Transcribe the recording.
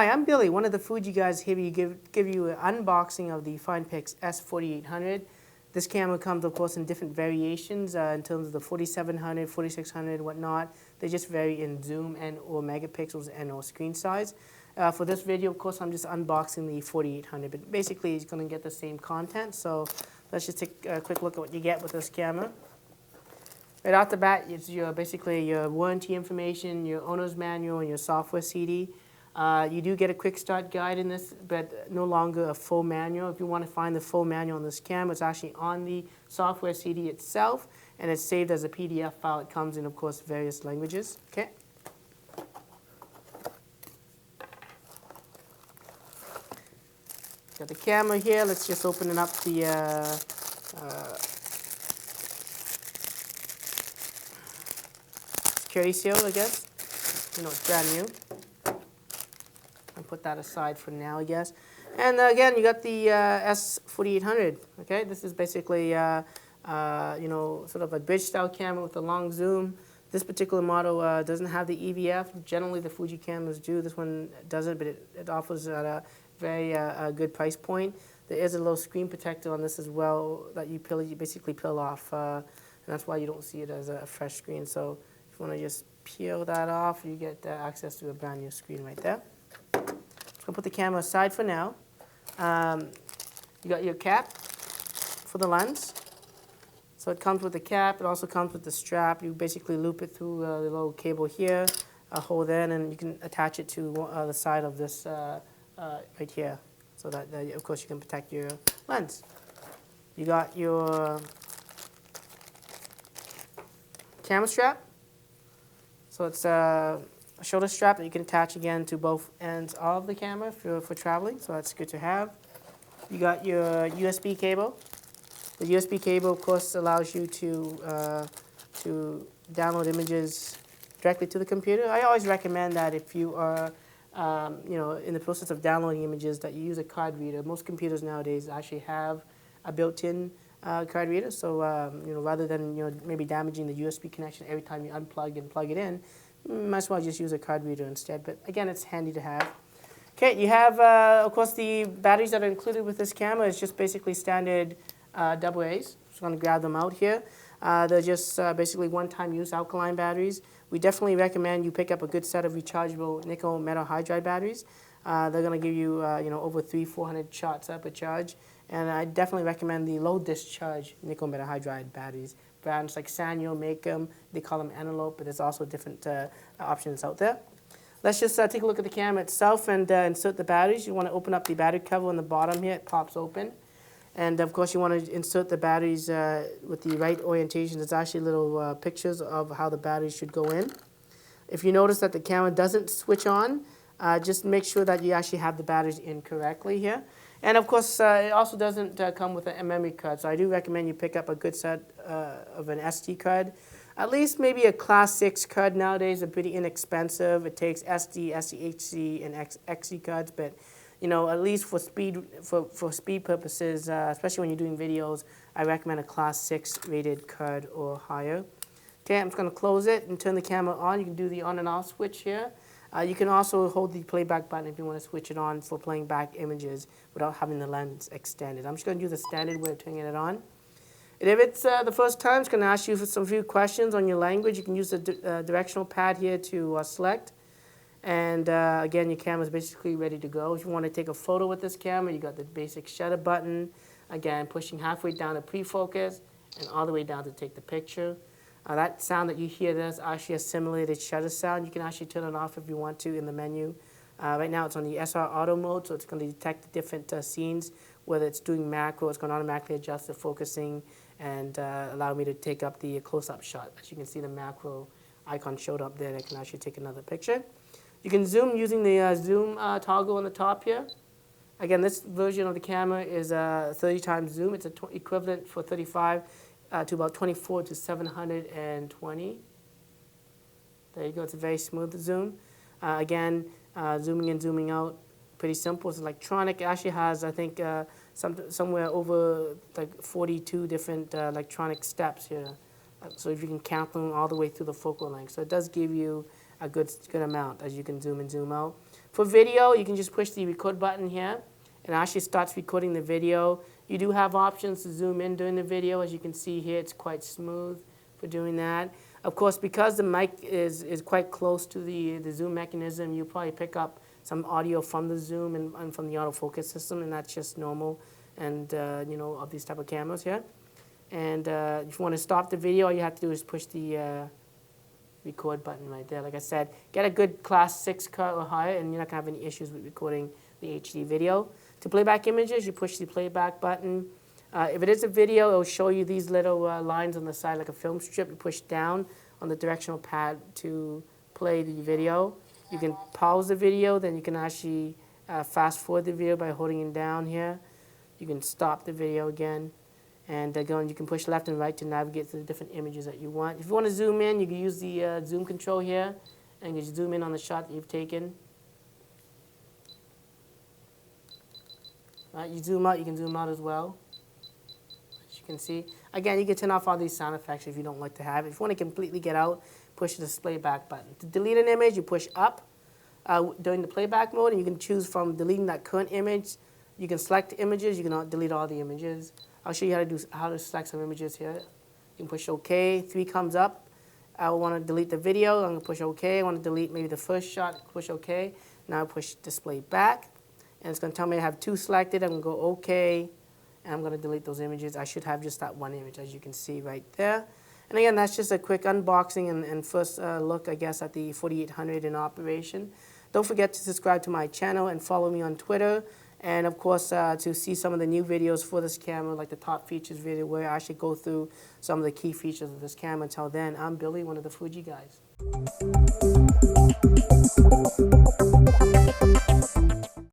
Hi, I'm Billy, one of the Fuji guys here to give you an unboxing of the FinePix S4800. This camera comes, of course, in different variations in terms of the 4700, 4600, whatnot. They just vary in zoom and or megapixels and or screen size. For this video, of course, I'm just unboxing the 4800, but basically it's going to get the same content. So let's just take a quick look at what you get with this camera. Right off the bat, it's basically your warranty information, your owner's manual, and your software CD. You do get a quick start guide in this, but no longer a full manual. If you want to find the full manual on this camera, it's actually on the software CD itself, and it's saved as a PDF file. It comes in, of course, various languages. Okay. Got the camera here. Let's just open up the security seal, I guess. You know, it's brand new. I'll put that aside for now, I guess. And again, you got the S4800. Okay, this is basically you know, sort of a bridge-style camera with a long zoom. This particular model doesn't have the EVF. Generally, the Fuji cameras do. This one doesn't, but it offers at a very good price point. There is a little screen protector on this as well that you basically peel off, and that's why you don't see it as a fresh screen. So if you want to just peel that off, you get access to a brand new screen right there. I'll put the camera aside for now. You got your cap for the lens. So it comes with the cap. It also comes with the strap. You basically loop it through the little cable here, a hole there, and you can attach it to the side of this right here, so that of course you can protect your lens. You got your camera strap. So it's a shoulder strap that you can attach again to both ends of the camera for traveling, so that's good to have. You got your USB cable. The USB cable, of course, allows you to download images directly to the computer. I always recommend that if you are you know, in the process of downloading images, that you use a card reader. Most computers nowadays actually have a built-in card reader, so you know, rather than maybe damaging the USB connection every time you unplug and plug it in, you might as well just use a card reader instead. But again, it's handy to have. Okay, you have of course the batteries that are included with this camera is just basically standard AA's. Just going to grab them out here. They're just basically one-time use alkaline batteries. We definitely recommend you pick up a good set of rechargeable nickel metal hydride batteries. They're going to give you you know, over 300-400 shots per charge. And I definitely recommend the low discharge nickel metal hydride batteries. Brands like Sanyo make them. They call them Antelope, but there's also different options out there. Let's just take a look at the camera itself and insert the batteries. You want to open up the battery cover on the bottom here. It pops open. And of course, you want to insert the batteries with the right orientation. There's actually little pictures of how the batteries should go in. If you notice that the camera doesn't switch on, just make sure that you actually have the batteries in correctly here. And of course, it also doesn't come with a memory card, so I do recommend you pick up a good set of an SD card. At least maybe a Class 6 card nowadays are pretty inexpensive. It takes SD, SDHC, and XC cards, but you know, at least for speed purposes, especially when you're doing videos, I recommend a Class 6 rated card or higher. Okay, I'm just going to close it and turn the camera on. You can do the on and off switch here. You can also hold the playback button if you want to switch it on for playing back images without having the lens extended. I'm just going to do the standard way of turning it on. And if it's the first time, it's going to ask you for some few questions on your language. You can use the directional pad here to select. And again, your camera is basically ready to go. If you want to take a photo with this camera, you got the basic shutter button. Again, pushing halfway down to pre-focus and all the way down to take the picture. That sound that you hear there is actually a simulated shutter sound. You can actually turn it off if you want to in the menu. Right now it's on the SR auto mode, so it's going to detect the different scenes. Whether it's doing macro, it's going to automatically adjust the focusing and allow me to take up the close-up shot. As you can see, the macro icon showed up there. I can actually take another picture. You can zoom using the zoom toggle on the top here. Again, this version of the camera is 30 times zoom. It's equivalent for 35 to about 24 to 720. There you go. It's a very smooth zoom. Again, zooming in, zooming out, pretty simple. It's electronic. It actually has, I think, somewhere over like 42 different electronic steps here. So if you can count them all the way through the focal length. So it does give you a good amount as you can zoom in, zoom out. For video, you can just push the record button here, and it actually starts recording the video. You do have options to zoom in during the video. As you can see here, it's quite smooth for doing that. Of course, because the mic is quite close to the zoom mechanism, you probably pick up some audio from the zoom and from the autofocus system, and that's just normal, and you know, of these type of cameras here. And if you want to stop the video, all you have to do is push the record button right there. Like I said, get a good class 6 cut or higher, and you're not going to have any issues with recording the HD video. To playback images, you push the playback button. If it is a video, it will show you these little lines on the side like a film strip. You push down on the directional pad to play the video. You can pause the video, then you can actually fast forward the video by holding it down here. You can stop the video again. And again, you can push left and right to navigate to the different images that you want. If you want to zoom in, you can use the zoom control here, and you just zoom in on the shot that you've taken. Right, you zoom out, you can zoom out as well, as you can see. Again, you can turn off all these sound effects if you don't like to have it. If you want to completely get out, push the playback button. To delete an image, you push up during the playback mode, and you can choose from deleting that current image. You can select images, you can delete all the images. I'll show you how to select some images here. You can push OK. 3 comes up. I want to delete the video. I'm going to push OK. I want to delete maybe the first shot. Push OK. Now I push display back. And it's going to tell me I have 2 selected. I'm going to go OK. And I'm going to delete those images. I should have just that one image, as you can see right there. And again, that's just a quick unboxing and first look, I guess, at the 4800 in operation. Don't forget to subscribe to my channel and follow me on Twitter. And of course, to see some of the new videos for this camera, like the top features video, where I actually go through some of the key features of this camera. Until then, I'm Billy, one of the Fuji guys.